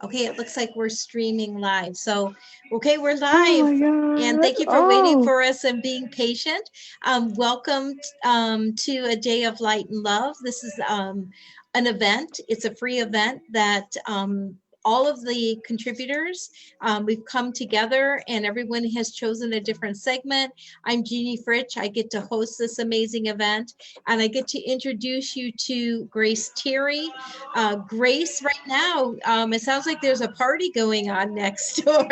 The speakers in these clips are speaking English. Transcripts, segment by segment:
Okay, it looks like we're streaming live. So, okay, we're Oh live. my And God. thank you for waiting Oh, for us and being patient. Welcome to A Day of Light and Love. This is an event. It's a free event that all of the contributors, we've come together and everyone has chosen a different segment. I'm Jeanne Fritch. I get to host this amazing event and I get to introduce you to Grace Terry. Grace, right now, it sounds like there's a party going on next door.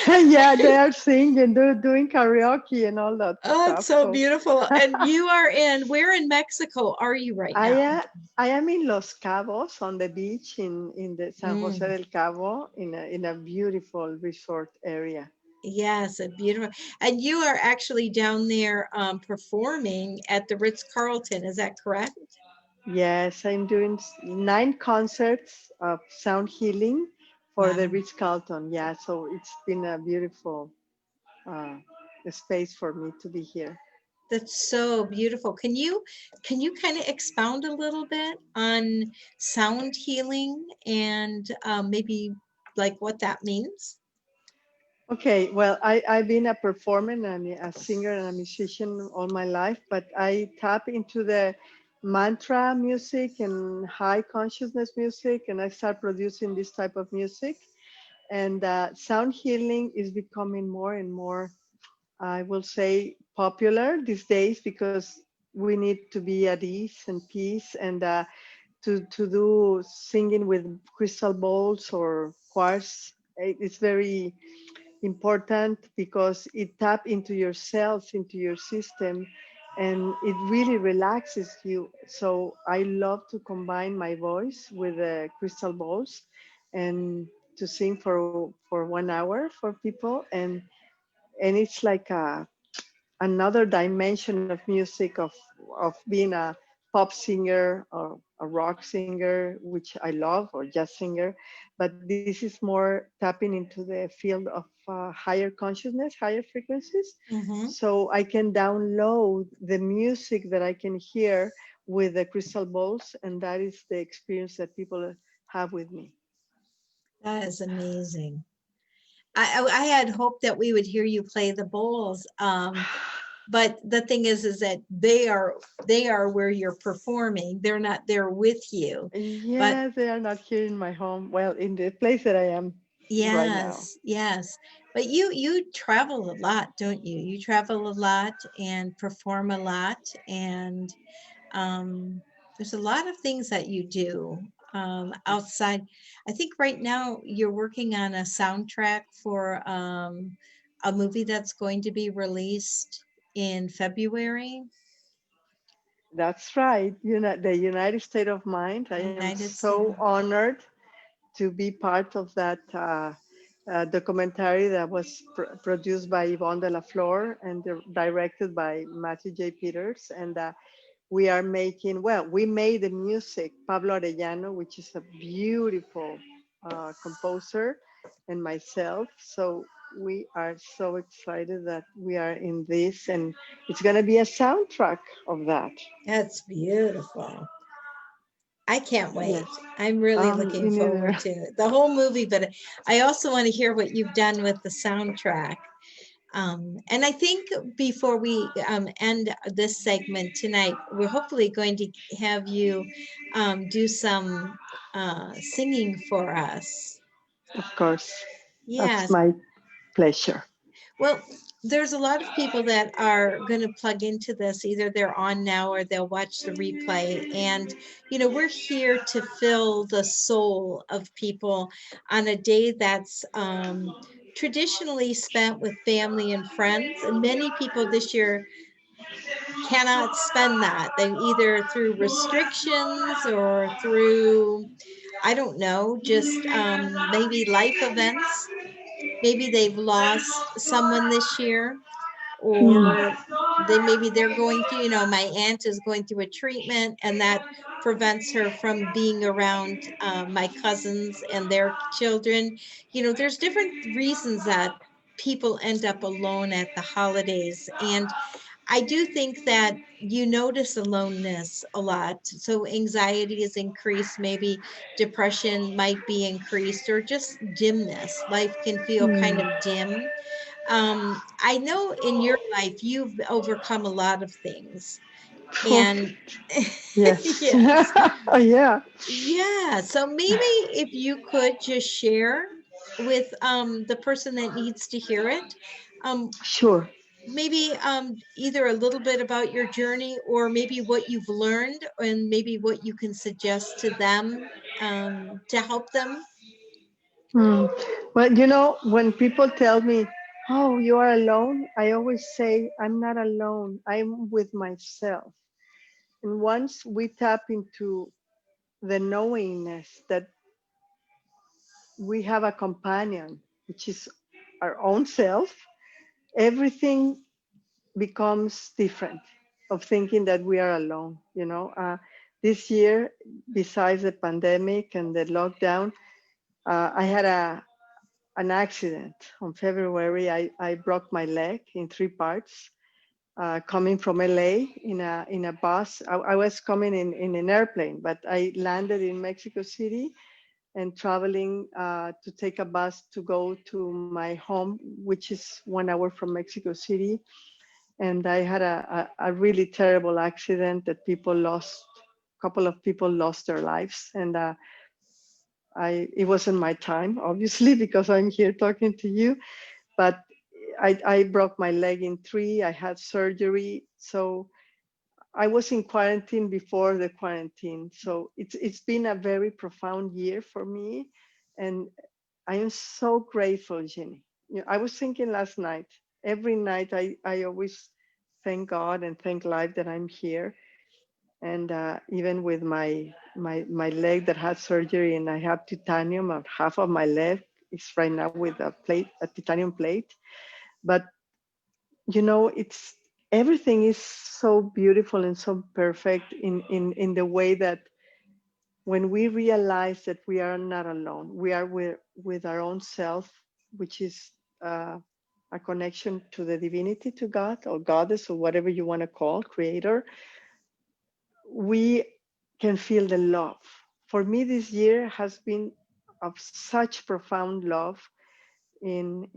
yeah, they are singing, they're doing karaoke and all that Oh, it's stuff. so So beautiful. And you are where in Mexico are you right I now? am, I am in Los Cabos on the beach in the San Jose Mm, del Cabo in a beautiful resort area. yes, a beautiful. And you are actually down there performing at the Ritz-Carlton. Is that correct? Yes, I'm doing 9 concerts of sound healing for the Wow. Ritz-Carlton. Yeah, so it's been a beautiful uh, space for me to be here. That's so beautiful. Can you kind of expound a little bit on sound healing and maybe like what that means? Okay, well, I've been a performer and a singer and a musician all my life, but I tap into the mantra music and high consciousness music, and I start producing this type of music. And sound healing is becoming more and more, I will say, popular these days because we need to be at ease and peace and to do singing with crystal bowls or quartz. It's very important because it tap into your cells, into your system, and it really relaxes you. So I love to combine my voice with the crystal balls and to sing for 1 hour for people, and it's like another dimension of music of being a pop singer or a rock singer, which I love, or jazz singer. But this is more tapping into the field of higher consciousness, higher frequencies. Mm-hmm. So I can download the music that I can hear with the crystal balls, and that is the experience that people have with me. That is amazing. I had hoped that we would hear you play the bowls. But the thing is that they are where you're performing. They're not there with you. But Yes, they are not here in my home. Well, in the place that I am right now. yes, yes. But you travel a lot, don't you? You travel a lot and perform a lot, and there's a lot of things that you do outside. I think right now you're working on a soundtrack for a movie that's going to be released in February. That's right. The United State of Mind. I am United States. so honored to be part of that documentary that was produced by Yvonne de la Flor and directed by Matthew J. Peters. And we are making, well, we made the music, Pablo Arellano, which is a beautiful composer, and myself. So we are so excited that we are in this, and it's going to be a soundtrack of that. That's beautiful. I can't wait. Yes. I'm really Me looking neither. forward to it. The whole movie, but I also want to hear what you've done with the soundtrack. And I think before we end this segment tonight, we're hopefully going to have you do some singing for us. Of course. That's Yes. my pleasure. Well, there's a lot of people that are going to plug into this. Either they're on now or they'll watch the replay. And, we're here to fill the soul of people on a day that's traditionally spent with family and friends. And many people this year cannot spend that. They either through restrictions or through, I don't know, just maybe life events. Maybe they've lost someone this year, or they're going through, my aunt is going through a treatment and that prevents her from being around my cousins and their children. There's different reasons that people end up alone at the holidays. And I do think that you notice aloneness a lot. So anxiety is increased, maybe depression might be increased, or just dimness. Life can feel kind Mm. of dim. I know in your life you've overcome a lot of things. Oh, And yes. yes, Oh, yeah. yeah. So maybe if you could just share with the person that needs to hear it, um, Sure. maybe either a little bit about your journey, or maybe what you've learned, and maybe what you can suggest to them to help them. Mm. Well, when people tell me, "Oh, you are alone," I always say, "I'm not alone. I'm with myself." And once we tap into the knowingness that we have a companion, which is our own self, everything becomes different of thinking that we are alone. This year, besides the pandemic and the lockdown, I had an accident on February. I broke my leg in three parts. Coming from LA in a bus, I was coming in an airplane, but I landed in Mexico City and traveling to take a bus to go to my home, which is 1 hour from Mexico City. And I had a really terrible accident that a couple of people lost their lives. And it wasn't my time, obviously, because I'm here talking to you. But I broke my leg in three. I had surgery. So I was in quarantine before the quarantine. So it's been a very profound year for me. And I am so grateful, Jenny. I was thinking last night, every night I always thank God and thank life that I'm here. And even with my leg that had surgery and I have titanium, of half of my leg is right now with a titanium plate. But it's everything is so beautiful and so perfect in the way that when we realize that we are not alone, we are with our own self, which is uh, a connection to the divinity, to God or goddess or whatever you want to call, creator, we can feel the love. For me, this year has been of such profound love in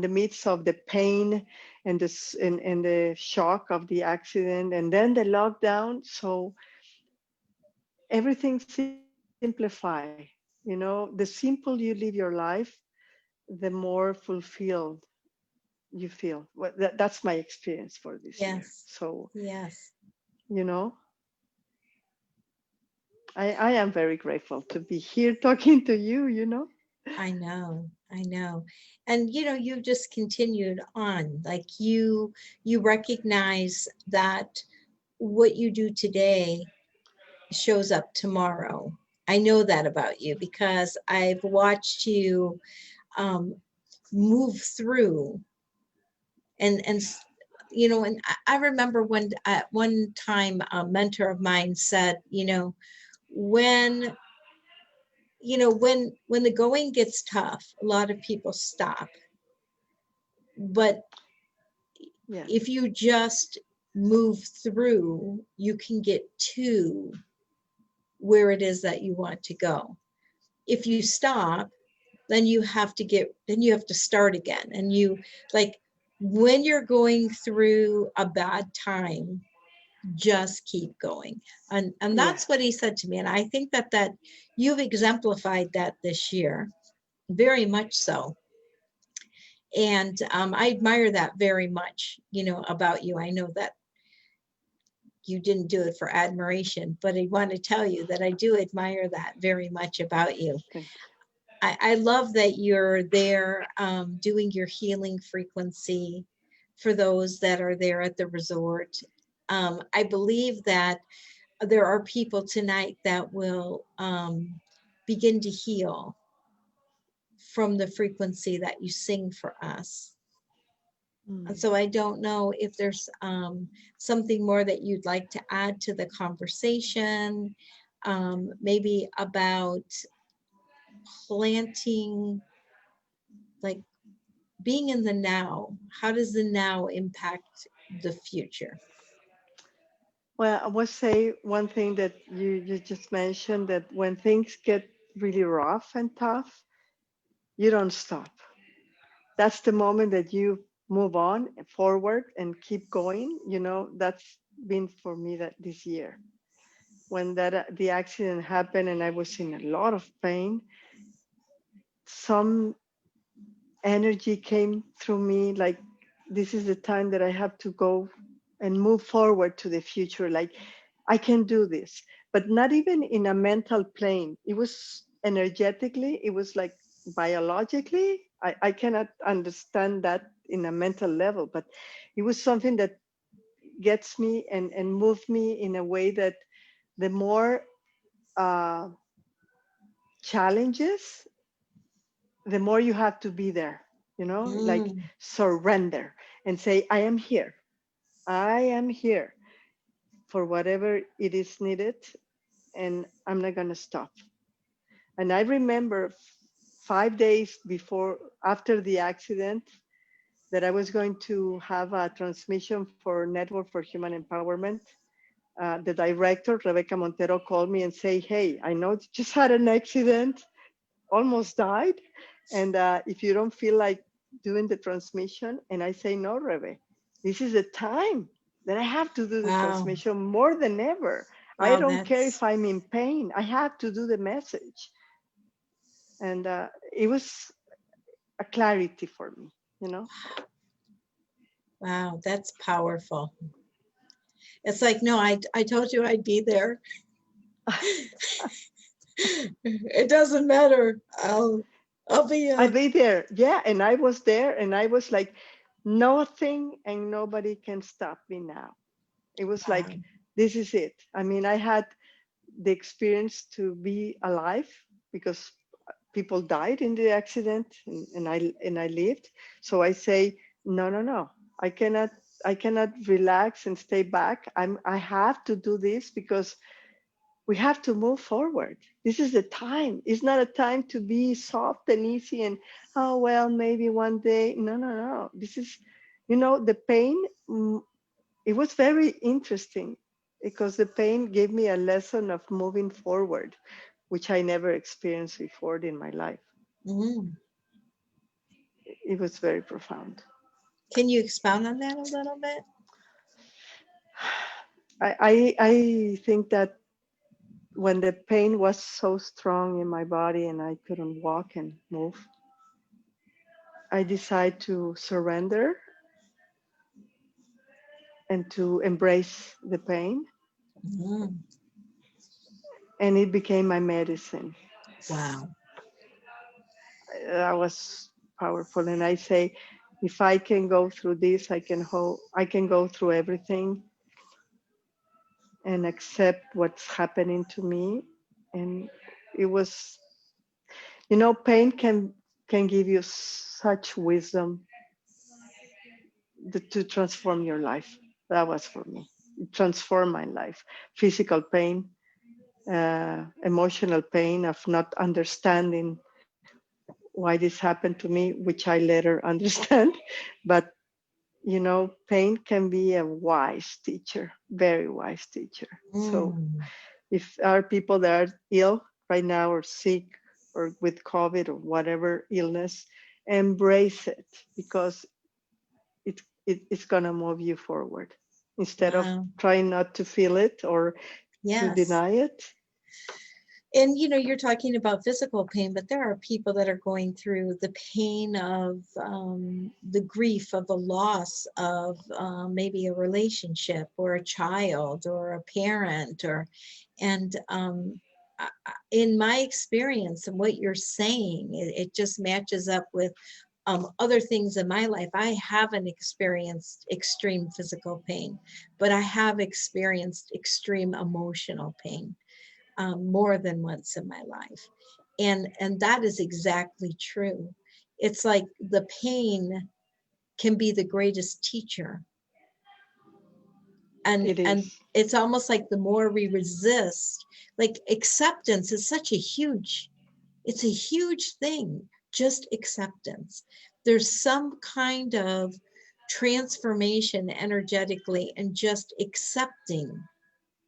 the midst of the pain and the shock of the accident and then the lockdown. So everything simplify. The simple you live your life, the more fulfilled you feel. Well, that's my experience for this year. Yes, So yes. you know I am very grateful to be here talking to you. I know. And you've just continued on. Like you recognize that what you do today shows up tomorrow. I know that about you because I've watched you um, move through and I remember when at one time a mentor of mine said, when when the going gets tough, a lot of people stop. But Yes. if you just move through, you can get to where it is that you want to go. If you stop, then you have to start again. And like when you're going through a bad time, just keep going. And that's Yes. what he said to me. And I think that you've exemplified that this year, very much so. And I admire that very much, about you. I know that you didn't do it for admiration, but I want to tell you that I do admire that very much about you. Thank I love that you're there doing your healing frequency for those that are there at the resort. I believe that there are people tonight that will begin to heal from the frequency that you sing for us. you. And so I don't know if there's something more that you'd like to add to the conversation, maybe about planting, like being in the now. How does the now impact the future. Well, I would say one thing that you just mentioned, that when things get really rough and tough, you don't stop. That's the moment that you move on forward and keep going. That's been for me that this year. When the accident happened and I was in a lot of pain, some energy came through me like, this is the time that I have to go and move forward to the future. Like, I can do this, but not even in a mental plane. It was energetically, it was like biologically. I cannot understand that in a mental level, but it was something that gets me and moved me in a way that the more uh, challenges, the more you have to be there, like Mm, surrender and say, I am here. I am here for whatever it is needed, and I'm not going to stop. And I remember 5 days after the accident, that I was going to have a transmission for Network for Human Empowerment. The director, Rebecca Montero, called me and say, hey, I know you just had an accident, almost died. And if you don't feel like doing the transmission, and I say, no, Rebe, this is the time that I have to do the wow. transmission more than ever. I Wow, don't care that's if I'm in pain. I have to do the message. And it was a clarity for me, you know? wow, that's powerful. It's like, no, I told you I'd be there. It doesn't matter. I'll be I be there. Yeah. And I was there and I was like, nothing and nobody can stop me now. It was wow. like, this is it. I mean, I had the experience to be alive because people died in the accident, and I lived. So I say, no, no, no. I cannot relax and stay back. I have to do this because we have to move forward. This is the time. It's not a time to be soft and easy and, oh, well, maybe one day. No, no, no. This is, the pain. It was very interesting because the pain gave me a lesson of moving forward, which I never experienced before in my life. Mm. It was very profound. Can you expound on that a little bit? I think that when the pain was so strong in my body and I couldn't walk and move, I decided to surrender and to embrace the pain, Mm. and it became my medicine. Wow. That was powerful, and I say, if I can go through this, I can go through everything and accept what's happening to me. And it was, pain can give you such wisdom to transform your life. That was for me. It transformed my life. Physical pain, emotional pain of not understanding why this happened to me, which I later understand. But pain can be a wise teacher, very wise teacher. So Mm. if are people that are ill right now or sick or with COVID or whatever illness, embrace it because it's gonna move you forward instead of Wow. trying not to feel it or to Yes. deny it. And you're talking about physical pain, but there are people that are going through the pain of the grief of a loss of maybe a relationship or a child or a parent, and in my experience and what you're saying, it just matches up with other things in my life. I haven't experienced extreme physical pain, but I have experienced extreme emotional pain more than once in my life. And that is exactly true. It's like the pain can be the greatest teacher. and It and is. it's almost like the more we resist, like acceptance is such a huge, it's a huge thing. Just acceptance. There's some kind of transformation energetically and just accepting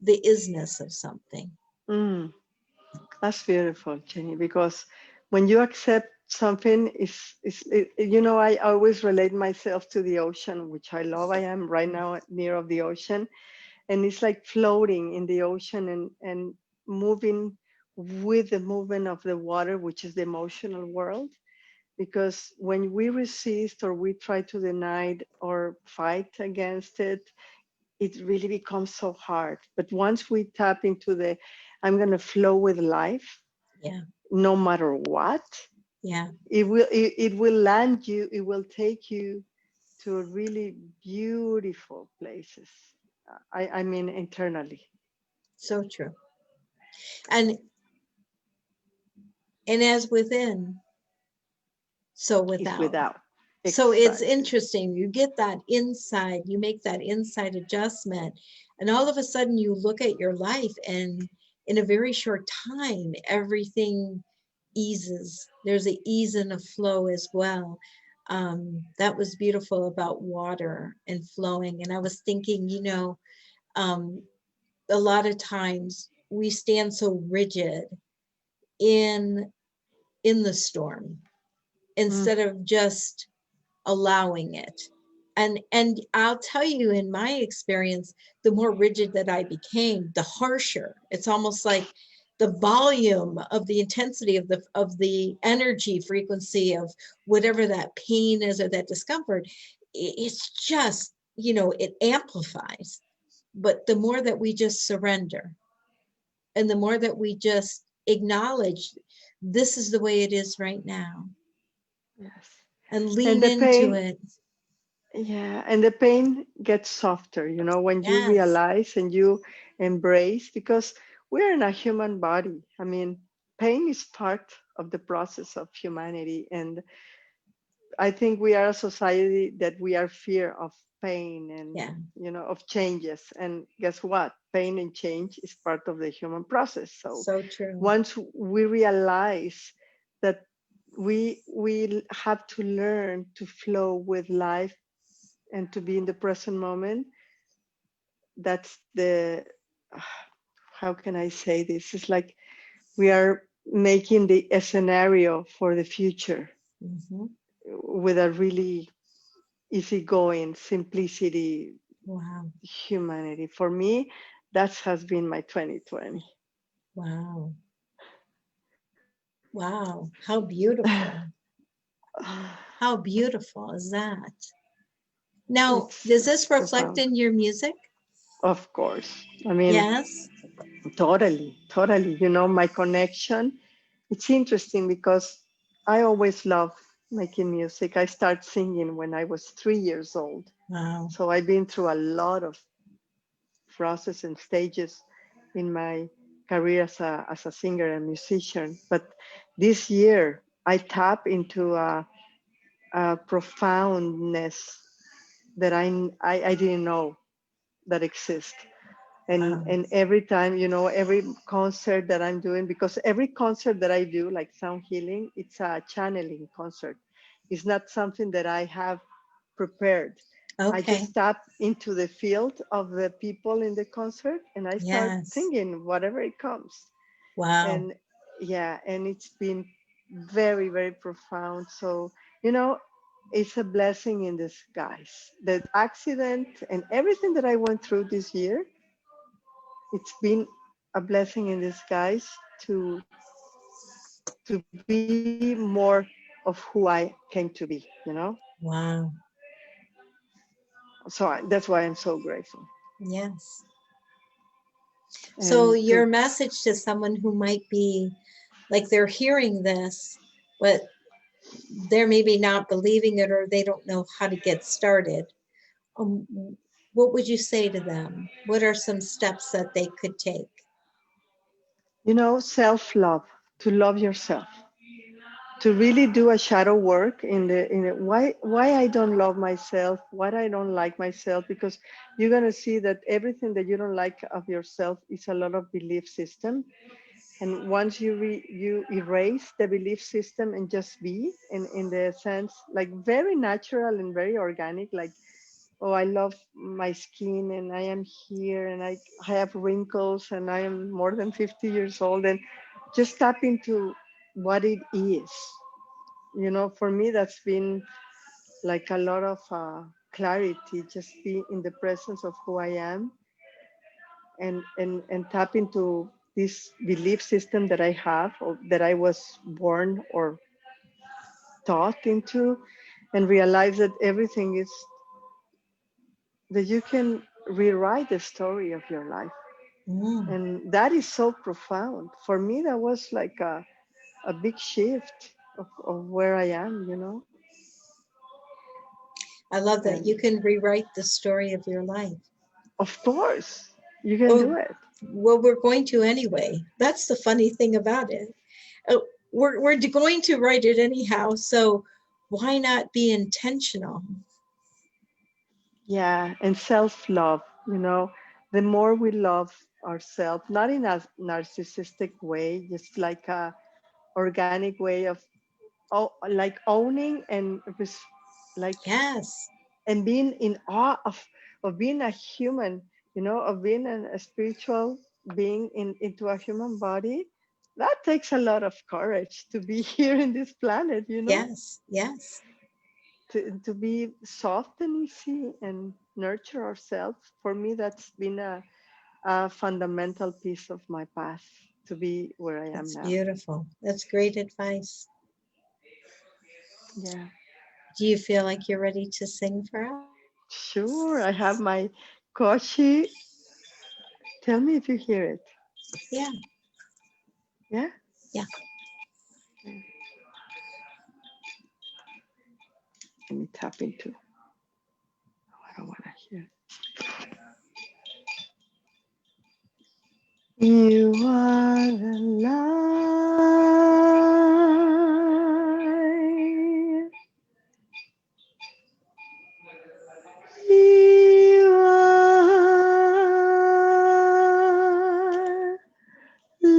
the isness of something. Mm, that's beautiful, Jenny, because when you accept something, I always relate myself to the ocean, which I love. I am right now near of the ocean, and it's like floating in the ocean and moving with the movement of the water, which is the emotional world. Because when we resist or we try to deny it or fight against it, it really becomes so hard. But once we tap into the, I'm going to flow with life, Yeah. no matter what, Yeah. it will land you, it will take you to really beautiful places. I mean internally. So true. And as within, so Is without. without. So it's Exactly. interesting. You get that inside, you make that inside adjustment, and all of a sudden you look at your life, and in a very short time, everything eases. There's a ease and a flow as well. That was beautiful about water and flowing. And I was thinking, um, a lot of times we stand so rigid in the storm Mm, instead of just allowing it. And I'll tell you, in my experience, the more rigid that I became, the harsher. It's almost like the volume of the intensity of the energy frequency of whatever that pain is or that discomfort, it's just, it amplifies. But the more that we just surrender, and the more that we just acknowledge this is the way it is right now, yes. and And lean the into pain, it. yeah, and the pain gets softer, when you Yes. realize and you embrace, because we're in a human body. I mean, pain is part of the process of humanity. And I think we are a society that we are fear of pain and, Yeah. of changes. And guess what? Pain and change is part of the human process. So So true. once we realize that we have to learn to flow with life and to be in the present moment, that's the, how can I say this? It's like we are making the a scenario for the future Hmm. with a really easygoing simplicity Wow. humanity. For me, that has been my 2020. Wow. Wow. How beautiful. How beautiful is that? Now, does It's this reflect profound. in your music? Of course. I mean, Yes. totally, totally. My connection. It's interesting because I always love making music. I started singing when I was 3 years old. Wow. So I've been through a lot of process and stages in my career as a singer and musician. But this year, I tap into a profoundness that I didn't know that exists. and Wow. and every time, every concert that I'm doing, because every concert that I do, like sound healing, it's a channeling concert. It's not something that I have prepared. I Okay. just tap into the field of the people in the concert and I start Yes. singing whatever it comes. Wow. And yeah, and it's been very, very profound. So, you know it's a blessing in disguise. The accident and everything that I went through this year, it's been a blessing in disguise to be more of who I came to be. Wow. So that's why I'm so grateful. Yes. So And your message to someone who might be like they're hearing this, but they're maybe not believing it, or they don't know how to get started. What would you say to them? What are some steps that they could take? self-love, to love yourself, to really do a shadow work in the why I don't love myself, what I don't like myself, because you're going to see that everything that you don't like of yourself is a lot of belief system. And once you erase the belief system and just be in the sense like very natural and very organic, like, oh, I love my skin and I am here and I have wrinkles and I am more than 50 years old, and just tap into what it is. For me, that's been like a lot of clarity, just be in the presence of who I am, and tap into this belief system that I have, or that I was born or taught into, and realize that everything is, that you can rewrite the story of your life. Mm, And that is so profound. For me, that was like a big shift of where I am. I love that And you can rewrite the story of your life. of course, you can Oh, do it. well, we're going to anyway. That's the funny thing about it. Oh, we're going to write it anyhow, so why not be intentional? Yeah. And self love, the more we love ourselves, not in a narcissistic way, just like a organic way of, like owning and like, Yes, and being in awe of being a human, of being a spiritual being into a human body. That takes a lot of courage to be here in this planet, yes, yes. to be soft and easy and nurture ourselves. For me, that's been a fundamental piece of my path to be where I am That's now. beautiful. That's great advice. Yeah, Do you feel like you're ready to sing for us? sure. I have my koshi. Tell me if you hear it. Yeah, Yeah. yeah. Let me tap into. I don't want to hear. You are the light. You are love.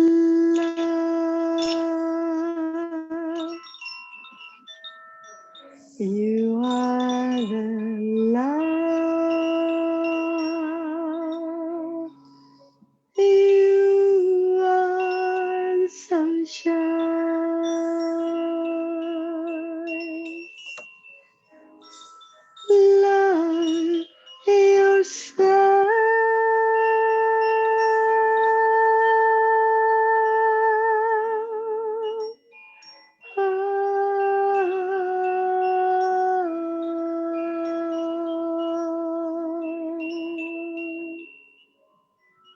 You are the love. You are the sunshine. Love yourself.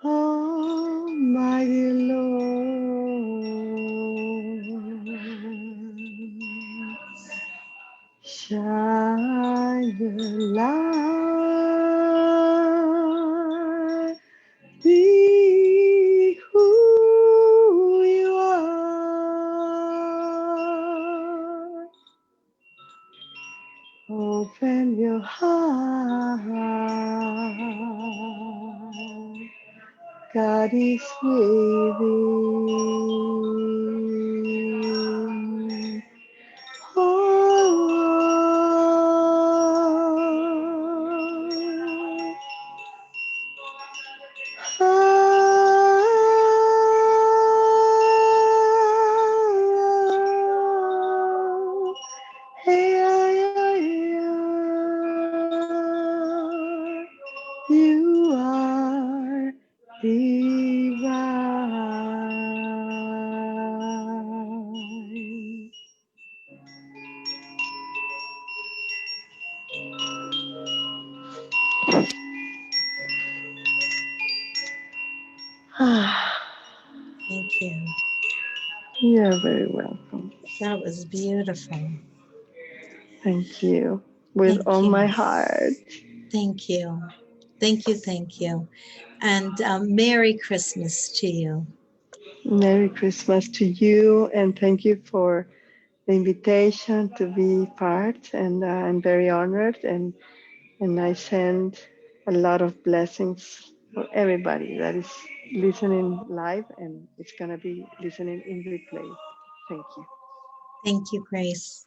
Almighty Lord, shine your light, be who you are. Open your heart. God is within. Oh, oh, hey, you are divine. Thank you. You're very welcome. That was beautiful. Thank you. With Thank all my you. heart. Thank you. Thank you. Thank you. And Merry Christmas to you. Merry Christmas to you, and thank you for the invitation to be part. And I'm very honored, and I send a lot of blessings for everybody that is listening live, and it's going to be listening in replay. Thank you. Thank you, Grace.